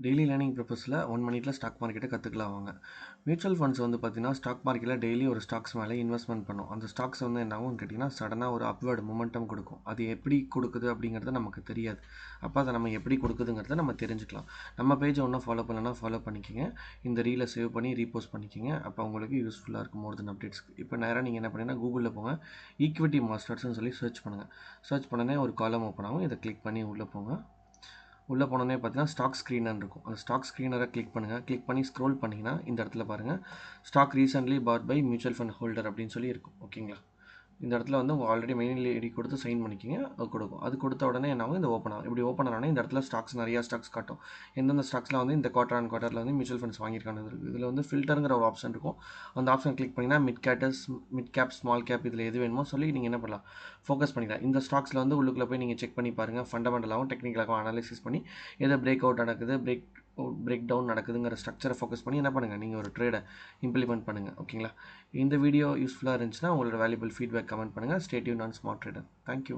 Daily learning பர்பஸில் 1 மினிட்ல stock மார்க்கெட்டை கற்றுக்கலாம் வாங்க. மியூச்சுவல் ஃபண்ட்ஸ் வந்து பார்த்தீங்கன்னா ஸ்டாக் மார்க்கெட்டில் டெய்லி ஒரு ஸ்டாக்ஸ் மேலே இன்வெஸ்ட்மெண்ட் பண்ணும். அந்த ஸ்டாக்ஸ் வந்து என்ன ஆகும் கேட்டிங்கன்னா சடனாக ஒரு அப்வர்டு மொமெண்டம் கொடுக்கும். அது எப்படி கொடுக்குது அப்படிங்கிறது நமக்கு தெரியாது. அப்போ அதை நம்ம எப்படி கொடுக்குதுங்கிறத நம்ம தெரிஞ்சுக்கலாம். நம்ம பேஜை ஒன்றும் ஃபாலோ பண்ணலன்னா ஃபாலோ பண்ணிக்கோங்க. இந்த ரீலை சேவ் பண்ணி ரீபோஸ்ட் பண்ணிக்கோங்க. அப்போ உங்களுக்கு யூஸ்ஃபுல்லாக இருக்கும் மோர் தென் அப்டேட்ஸ்க்கு. இப்போ நேராக நீங்கள் என்ன பண்ணீங்கன்னா கூகுளில் போங்க, ஈக்விட்டி மாஸ்டர்ஸ்னு சொல்லி சர்ச் பண்ணுங்கள். சர்ச் பண்ணனே ஒரு காலம் ஓப்பன் ஆகும். இதை கிளிக் பண்ணி உள்ளே போங்க. உள்ளே போனோடனே பார்த்தீங்கன்னா ஸ்டாக் ஸ்க்ரீனர் இருக்கும். அந்த ஸ்டாக் ஸ்க்ரீனரை கிளிக் பண்ணுங்கள். கிளிக் பண்ணி ஸ்க்ரோல் பண்ணிங்கன்னா இந்த இடத்துல பாருங்கள், stock recently bought by mutual fund holder அப்படின்னு சொல்லி இருக்கும். ஓகேங்களா? இந்த இடத்துல வந்து உங்கள் ஆல்ரெடி மெயில் ஐடி கொடுத்து சைன் பண்ணிக்கிங்க. அது கொடுக்கும். அது கொடுத்த உடனே என்ன ஆகும், இந்த ஓப்பன் ஆகும். இப்படி ஓப்பன் ஆனோடனே இந்த இடத்துல ஸ்டாக்ஸ் நிறையா ஸ்டாக்ஸ் காட்டும். எந்தெந்த ஸ்டாக்ஸ்லாம் வந்து இந்த குவார்டர் அண்ட் குவார்ட்டரில் வந்து மியூச்சுவல் ஃபண்ட்ஸ் வாங்கியிருக்காங்க இருக்குது. இதில் வந்து ஃபில்டருங்கிற ஒரு ஆப்ஷன் இருக்கும். அந்த ஆப்ஷன் கிளிக் பண்ணிங்கன்னா மிட் கேப் ஸ்மால் கேப் இதில் எது வேணுமோ சொல்லி நீங்கள் என்ன பண்ணலாம், ஃபோக்கஸ் பண்ணிக்கலாம். இந்த ஸ்டாக்ஸில் வந்து உள்ளுக்குள்ளே போய் நீங்கள் செக் பண்ணி பாருங்கள். ஃபண்டமெண்டலாகவும் டெக்னிக்கலாகவும் அனாலிசிஸ் பண்ணி எதை பிரேக் அவுட் நடக்குது, பிரேக் டவுன் நடக்குதுங்கிற ஸ்ட்ரக்சரை ஃபோக்கஸ் பண்ணி என்ன பண்ணுங்கள், நீங்கள் ஒரு ட்ரேடை இம்ப்ளிமெண்ட் பண்ணுங்கள். ஓகேங்களா? இந்த வீடியோ யூஸ்ஃபுல்லாக இருந்துச்சுன்னா உங்களோட வேல்யூபிள் ஃபீட்பேக் கமெண்ட் பண்ணுங்கள். Stay tuned on smart trader. Thank you.